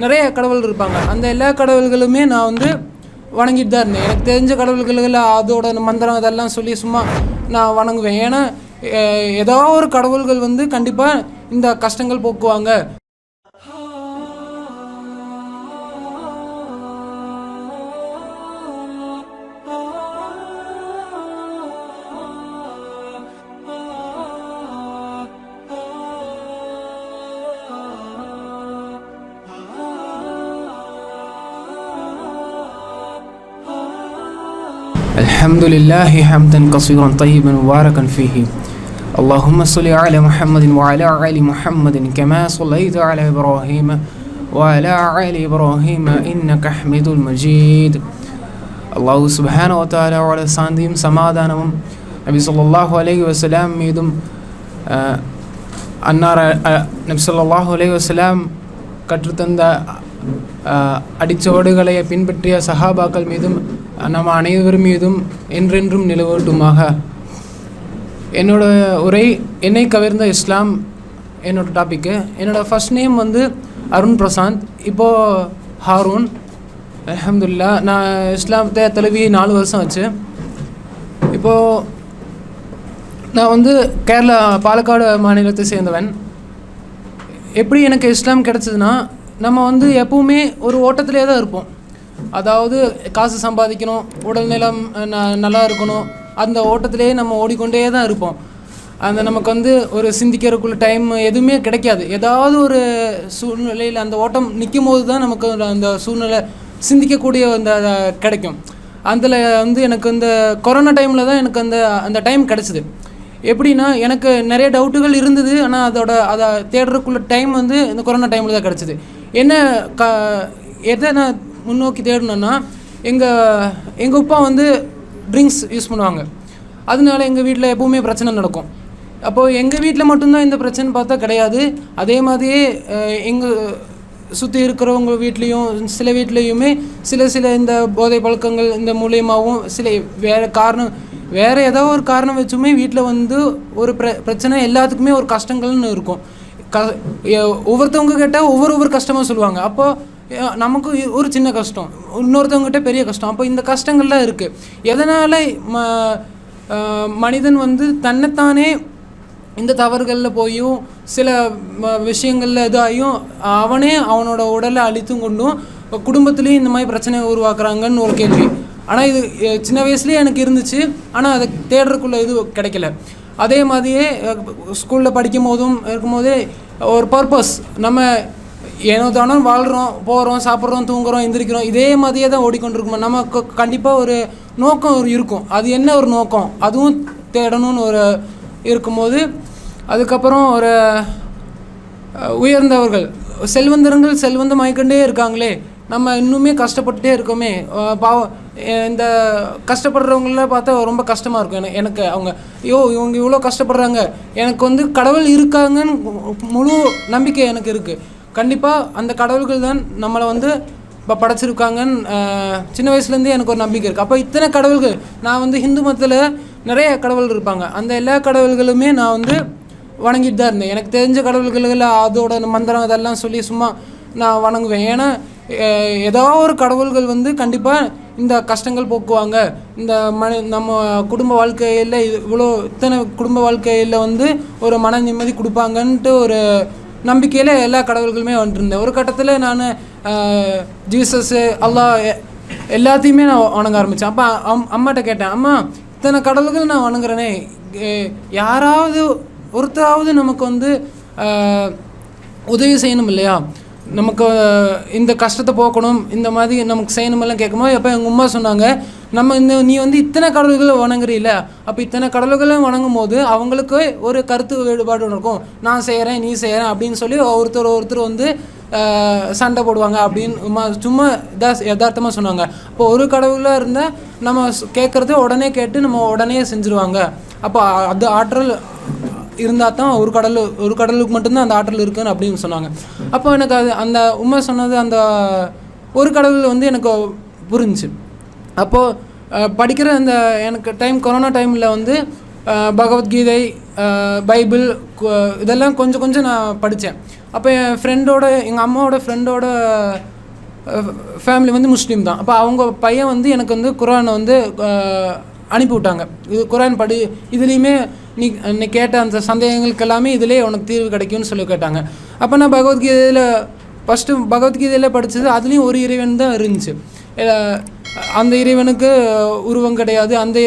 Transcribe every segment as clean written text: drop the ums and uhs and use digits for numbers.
நிறைய கடவுள் இருப்பாங்க. அந்த எல்லா கடவுள்களுமே நான் வந்து வணங்கிட்டு தான் இருந்தேன். எனக்கு தெரிஞ்ச கடவுள்களில் அதோட மந்திரம் இதெல்லாம் சொல்லி சும்மா நான் வணங்குவேன். ஏன்னா ஏதோ ஒரு கடவுள்கள் வந்து கண்டிப்பாக இந்த கஷ்டங்கள் போக்குவாங்க. الحمد لله حمدا كثيرا طيبا مباركا فيه اللهم صل على محمد وعلى آل محمد كما صليت على إبراهيم وعلى آل إبراهيم إنك حميد مجيد. الله سبحانه وتعالى على சாந்தியும் சமாதானமும் நபி ஸல்லல்லாஹு அலைஹி வஸல்லம் மீதும் அன்னார் நபி ஸல்லல்லாஹு அலைஹி வஸல்லம் கற்றுத்தந்த அடிச்சோடுகளை பின்பற்றிய சஹாபாக்கள் மீதும் நம்ம அனைவரும் மீதும் என்றென்றும் நிலவட்டுமாக. என்னோட உரை என்னை கவர்ந்த இஸ்லாம் என்னோடய டாப்பிக்கு. என்னோடய ஃபர்ஸ்ட் நேம் வந்து அருண் பிரசாந்த், இப்போது ஹாரூன். அல்ஹம்துலில்லாஹ். நான் இஸ்லாமத்தை தழுவி 4 வருஷம் ஆச்சு. இப்போது நான் வந்து கேரளா பாலக்காடு மாநிலத்தை சேர்ந்தவன். எப்படி எனக்கு இஸ்லாம் கிடச்சிதுன்னா, நம்ம வந்து எப்பவுமே ஒரு ஓட்டத்திலே தான் இருப்போம். அதாவது காசு சம்பாதிக்கணும், உடல்நலம் நல்லா இருக்கணும், அந்த ஓட்டத்திலே நம்ம ஓடிக்கொண்டே தான் இருப்போம். அந்த நமக்கு வந்து ஒரு சிந்திக்கிறதுக்குள்ள டைம் எதுவுமே கிடைக்காது. ஏதாவது ஒரு சூழ்நிலையில் அந்த ஓட்டம் நிற்கும் போது தான் நமக்கு அந்த சூழ்நிலை சிந்திக்கக்கூடிய அந்த கிடைக்கும். அதில் வந்து எனக்கு இந்த கொரோனா டைமில் தான் எனக்கு அந்த டைம் கிடச்சிது. எப்படின்னா, எனக்கு நிறைய டவுட்டுகள் இருந்தது. ஆனால் அதை தேடுறதுக்குள்ள டைம் வந்து இந்த கொரோனா டைமில் தான் கிடச்சிது. என்ன எதை நான் முன்னோக்கி தேடணுன்னா, எங்கள் அப்பா வந்து ட்ரிங்க்ஸ் யூஸ் பண்ணுவாங்க. அதனால எங்கள் வீட்டில் எப்போவுமே பிரச்சனை நடக்கும். அப்போது எங்கள் வீட்டில் மட்டும்தான் இந்த பிரச்சனை பார்த்தா கிடையாது. அதே மாதிரியே எங்கள் சுற்றி இருக்கிறவங்க வீட்லேயும் சில வீட்லேயுமே சில இந்த போதை பழக்கங்கள் இந்த மூலியமாகவும் சில வேறு ஏதோ ஒரு காரணம் வச்சுமே வீட்டில் வந்து ஒரு பிரச்சனை, எல்லாத்துக்குமே ஒரு கஷ்டங்கள்னு இருக்கும். ஒவ்வொருத்தவங்க கேட்டால் ஒவ்வொரு கஷ்டமாக சொல்லுவாங்க. அப்போது நமக்கு ஒரு சின்ன கஷ்டம், இன்னொருத்தவங்ககிட்ட பெரிய கஷ்டம். அப்போ இந்த கஷ்டங்கள்லாம் இருக்குது. எதனால் மனிதன் வந்து தன்னைத்தானே இந்த தவறுகளில் போயும் சில விஷயங்களில் இதாகியும் அவனே அவனோட உடலை அழித்தும் கொண்டும் குடும்பத்துலேயும் இந்த மாதிரி பிரச்சனை உருவாக்குறாங்கன்னு ஒரு கேள்வி. ஆனால் இது சின்ன வயசுலேயே எனக்கு இருந்துச்சு. ஆனால் அதை தேடுறதுக்குள்ள இது கிடைக்கல. அதே மாதிரியே ஸ்கூலில் படிக்கும் போதும் இருக்கும்போதே ஒரு பர்பஸ், நம்ம ஏனோ தானோ வாழ்கிறோம், போகிறோம், சாப்பிட்றோம், தூங்குறோம், எந்திரிக்கிறோம், இதே மாதிரியே தான் ஓடிக்கொண்டிருக்கோம். நமக்கு கண்டிப்பாக ஒரு நோக்கம் இருக்கும். அது என்ன ஒரு நோக்கம், அதுவும் தேடணும்னு ஒரு இருக்கும்போது, அதுக்கப்புறம் ஒரு உயர்ந்தவர்கள் செல்வந்தமாகிக்கொண்டே இருக்காங்களே, நம்ம இன்னுமே கஷ்டப்பட்டுட்டே இருக்கோமே, பாவம். இந்த கஷ்டப்படுறவங்கள பார்த்தா ரொம்ப கஷ்டமாக இருக்கும் எனக்கு. இவங்க இவ்வளோ கஷ்டப்படுறாங்க, எனக்கு வந்து கடவுள் இருக்காங்கன்னு முழு நம்பிக்கை எனக்கு இருக்குது. கண்டிப்பாக அந்த கடவுள்கள் தான் நம்மளை வந்து இப்போ படைச்சிருக்காங்கன்னு சின்ன வயசுலேருந்தே எனக்கு ஒரு நம்பிக்கை இருக்குது. அப்போ இத்தனை கடவுள்கள், நான் வந்து ஹிந்து மதத்தில் நிறைய கடவுள் இருப்பாங்க. அந்த எல்லா கடவுள்களுமே நான் வந்து வணங்கிட்டு தான் இருந்தேன். எனக்கு தெரிஞ்ச கடவுள்களில் அதோட மந்திரம் இதெல்லாம் சொல்லி சும்மா நான் வணங்குவேன். ஏன்னா ஏதோ ஒரு கடவுள்கள் வந்து கண்டிப்பாக இந்த கஷ்டங்கள் போக்குவாங்க, இந்த நம்ம குடும்ப வாழ்க்கையில் இத்தனை குடும்ப வாழ்க்கையில் வந்து ஒரு மன நிம்மதி கொடுப்பாங்கன்ட்டு ஒரு நம்பிக்கையில் எல்லா கடவுள்களுமே வந்துருந்தேன். ஒரு கட்டத்தில் நான் ஜீசஸ்ஸு, அல்லாஹ் எல்லாத்தையுமே நான் வணங்க ஆரம்பித்தேன். அப்போ அம்மாட்ட கேட்டேன், அம்மா இத்தனை கடவுள்கள் நான் வணங்குறேனே, யாராவது ஒருத்தராவது நமக்கு வந்து உதவி செய்யணும் இல்லையா, நமக்கு இந்த கஷ்டத்தை போக்கணும், இந்த மாதிரி நமக்கு செய்யணுமெல்லாம் கேட்கும்போது, அப்போ எங்கள் அம்மா சொன்னாங்க, நீ வந்து இத்தனை கடவுள்களை வணங்குறீல்ல, அப்போ இத்தனை கடவுள்களை வணங்கும் போது அவங்களுக்கு ஒரு கருத்து வேறுபாடு இருக்கும். நான் செய்கிறேன், நீ செய்கிறேன் அப்படின்னு சொல்லி ஒருத்தர் வந்து சண்டை போடுவாங்க அப்படின்னு சும்மா யதார்த்தமாக சொன்னாங்க. இப்போ ஒரு கடவுளாக இருந்தால் நம்ம கேட்குறது உடனே கேட்டு நம்ம உடனே செஞ்சுருவாங்க. அப்போ அது ஆற்றல் இருந்தால் தான் ஒரு கடலுக்கு மட்டும்தான் அந்த ஆற்றல் இருக்குன்னு அப்படின்னு சொன்னாங்க. அப்போ எனக்கு அந்த உண்மை சொன்னது அந்த ஒரு கடவுள் வந்து எனக்கு புரிஞ்சுச்சு. அப்போது படிக்கிற எனக்கு கொரோனா டைமில் வந்து பகவத்கீதை, பைபிள் இதெல்லாம் கொஞ்சம் கொஞ்சம் நான் படித்தேன். அப்போ என் ஃப்ரெண்டோட, எங்கள் அம்மாவோட ஃப்ரெண்டோட ஃபேமிலி வந்து முஸ்லீம் தான். அப்போ அவங்க பையன் வந்து எனக்கு வந்து குரானை வந்து அனுப்பி விட்டாங்க. இது குரான் படி, இதுலேயுமே நீ கேட்ட அந்த சந்தேகங்களுக்கு எல்லாமே இதிலே உனக்கு தீர்வு கிடைக்கும்னு சொல்லி கேட்டாங்க. அப்போ நான் பகவத்கீதையில் படித்தது, அதுலேயும் ஒரு இறைவன் தான் இருந்துச்சு. அந்த இறைவனுக்கு உருவம் கிடையாது, அந்த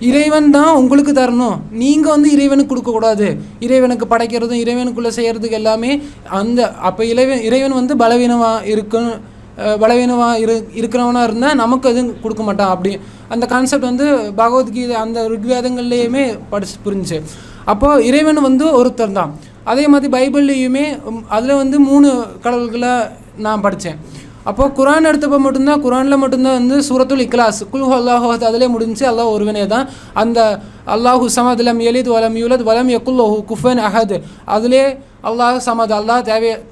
இறைவன் தான் உங்களுக்கு தரணும், நீங்கள் வந்து இறைவனுக்கு கொடுக்கக்கூடாது. இறைவனுக்கு படைக்கிறதும் இறைவனுக்குள்ளே செய்கிறதுக்கு எல்லாமே அப்போ இறைவன் வந்து இருக்கிறவனாக இருந்தால் நமக்கு எதுவும் கொடுக்க மாட்டான். அப்படி அந்த கான்செப்ட் வந்து பகவத்கீதை அந்த ருக்வேதங்கள்லேயுமே புரிஞ்சுச்சு. அப்போது இறைவன் வந்து ஒருத்தர் தான். அதே மாதிரி பைபிள்லேயுமே அதில் வந்து 3 கடவுள்களை நான் படித்தேன். அப்போது குரான் எடுத்தப்போ மட்டும்தான், குரானில் மட்டும்தான் வந்து சூரத்துல் இக்லாஸ், குல் அல்லாஹு அதிலே முடிஞ்சு, அல்லாஹ் ஒருவனே தான். அந்த அல்லாஹு சமத் லம் யலித் வலம் யூலத் வலம் யகுல் லஹு குஃபுவன் அஹத், அதிலே அல்லாஹ் சமத், அல்லாஹ்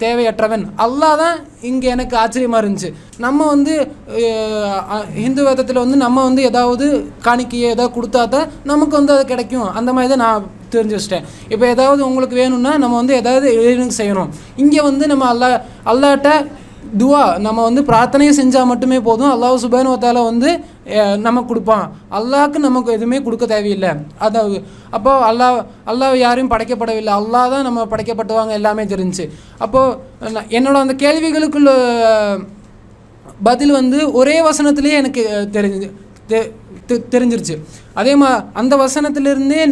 தேவையற்றவன், அல்லாஹ் தான். இங்கே எனக்கு ஆச்சரியமாக இருந்துச்சு, நம்ம வந்து ஹிந்து வேதத்தில் வந்து நம்ம வந்து ஏதாவது காணிக்கையை ஏதாவது கொடுத்தா தான் நமக்கு வந்து அது கிடைக்கும், அந்த மாதிரி தான் நான் தெரிஞ்சு வச்சிட்டேன். இப்போ ஏதாவது உங்களுக்கு வேணும்னா நம்ம வந்து ஏதாவது இறைவனுக்கு செய்யணும். இங்கே வந்து நம்ம அல்லாட்ட துவா, நம்ம வந்து பிரார்த்தனையை செஞ்சால் மட்டுமே போதும், அல்லாஹ் சுப்ஹானஹு வ தஆலா வந்து நமக்கு கொடுப்பான். அல்லாஹ்க்கு நமக்கு எதுவுமே கொடுக்க தேவையில்லை. அதாவது அப்போ அல்லாஹ் யாரையும் படைக்கப்படவில்லை, அல்லாஹ் தான் நம்ம படைக்கப்பட்டுவாங்க, எல்லாமே தெரிஞ்சு. அப்போது என்னோட அந்த கேள்விகளுக்குள்ள பதில் வந்து ஒரே வசனத்திலே எனக்கு தெரிஞ்சிருச்சு. அதே அந்த வசனத்திலிருந்தே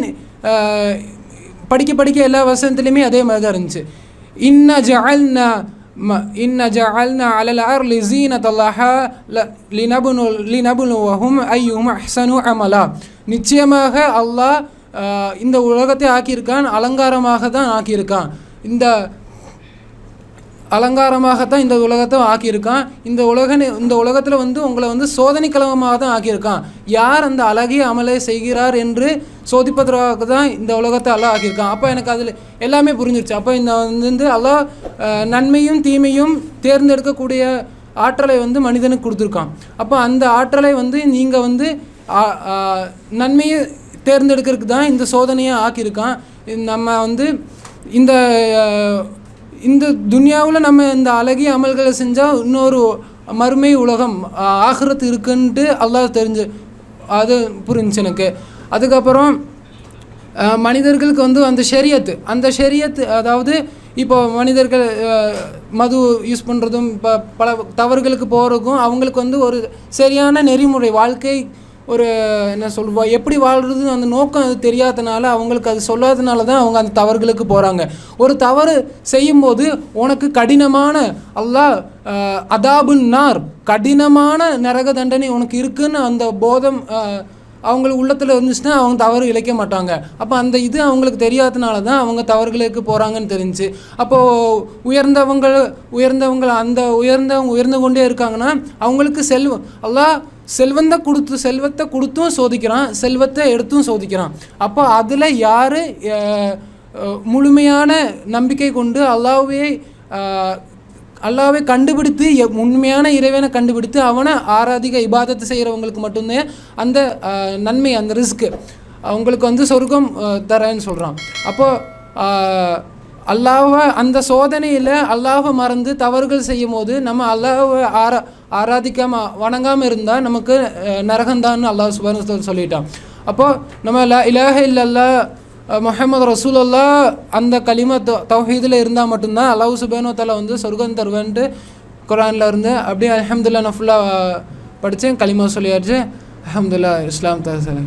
படிக்க எல்லா வசனத்துலேயுமே அதே மாதிரி தான் இருந்துச்சு. இன்ன ஜஅல்னா அலல் அர்லி ஸீனத்தல்லாஹா லினப்லுவஹும் அய்யுஹும் அஹ்ஸனு அமலா. நிச்சயமாக அல்லாஹ் இந்த உலகத்தை ஆக்கியிருக்கான், அலங்காரமாகத்தான் ஆக்கியிருக்கான். அலங்காரமாகத்தான் இந்த உலகத்தை ஆக்கியிருக்கான். இந்த உலகத்தில் வந்து உங்களை வந்து சோதனை களமாக தான் ஆக்கியிருக்கான். யார் அந்த அழகிய அமலை செய்கிறார் என்று சோதிப்பதற்காக தான் இந்த உலகத்தை அல்லாஹ் ஆக்கியிருக்கான். அப்போ எனக்கு அதில் எல்லாமே புரிஞ்சிருச்சு. அப்போ இந்த வந்து அல்லாஹ் நன்மையும் தீமையும் தேர்ந்தெடுக்கக்கூடிய ஆற்றலை வந்து மனிதனுக்கு கொடுத்துருக்கான். அப்போ அந்த ஆற்றலை வந்து நீங்கள் வந்து நன்மையை தேர்ந்தெடுக்கிறதுக்கு தான் இந்த சோதனையை ஆக்கியிருக்கான். நம்ம வந்து இந்த துனியாவில் நம்ம இந்த அழகிய அமல்களை செஞ்சால் இன்னொரு மறுமை உலகம் ஆகிரத்து இருக்குன்ட்டு அல்லாஹ் அது புரிஞ்சு எனக்கு. அதுக்கப்புறம் மனிதர்களுக்கு வந்து அந்த ஷரியத்து அதாவது இப்போ மனிதர்கள் மது யூஸ் பண்ணுறதும் இப்போ பல தவறுகளுக்கு போகிறதுக்கும் அவங்களுக்கு வந்து ஒரு சரியான நெறிமுறை வாழ்க்கை, ஒரு என்ன சொல்லுவா எப்படி வாழ்கிறது அந்த நோக்கம் அது தெரியாதனால, அவங்களுக்கு அது சொல்லாதனால தான் அவங்க அந்த தவறுகளுக்கு போகிறாங்க. ஒரு தவறு செய்யும்போது உனக்கு கடினமான அல்லாஹ் அதாபுன் நார், கடினமான நரக தண்டனை உனக்கு இருக்குன்னு அந்த போதம் அவங்களுக்கு உள்ளத்தில் இருந்துச்சுன்னா அவங்க தவறு இழைக்க மாட்டாங்க. அப்போ அந்த இது அவங்களுக்கு தெரியாதனால தான் அவங்க தவறுகளுக்கு போகிறாங்கன்னு தெரிஞ்சு. அப்போது உயர்ந்தவங்க அந்த உயர்ந்து கொண்டே இருக்காங்கன்னா அவங்களுக்கு அல்லாஹ் செல்வத்தை கொடுத்தும் சோதிக்கிறான், செல்வத்தை எடுத்தும் சோதிக்கிறான். அப்போ அதில் யார் முழுமையான நம்பிக்கை கொண்டு அல்லாஹ்வை கண்டுபிடித்து உண்மையான இறைவனை கண்டுபிடித்து அவனை ஆராதிக்க இபாதத்து செய்கிறவங்களுக்கு மட்டும்தான் அந்த நன்மை, அந்த ரிஸ்க்கு அவங்களுக்கு வந்து சொர்க்கம் தரேன்னு சொல்கிறான். அப்போது அல்லாஹ்வை அந்த சோதனையில் அல்லாஹ்வை மறந்து தவறுகள் செய்யும் போது நம்ம அல்லாஹ்வை ஆராதிக்காமல் வணங்காமல் இருந்தால் நமக்கு நரகந்தான்னு அல்லாஹ் சுப்ஹானஹு வ தஆலா சொல்லிட்டான். அப்போது நம்ம லா இலாஹ இல்லல்லாஹ் முஹம்மது ரசூலுல்லாஹ் அந்த கலிமா தௌஹீதில் இருந்தால் மட்டும்தான் அல்லாஹ் சுப்ஹானஹு வ தஆலா வந்து சொர்க்கம் தருவேன்ட்டு குரானில் இருந்து அப்படியே அல்ஹம்துலில்லாஹ் நான் ஃபுல்லாக படித்தேன், கலிமா சொல்லியாச்சு. அல்ஹம்துலில்லாஹ், இஸ்லாம் தான்.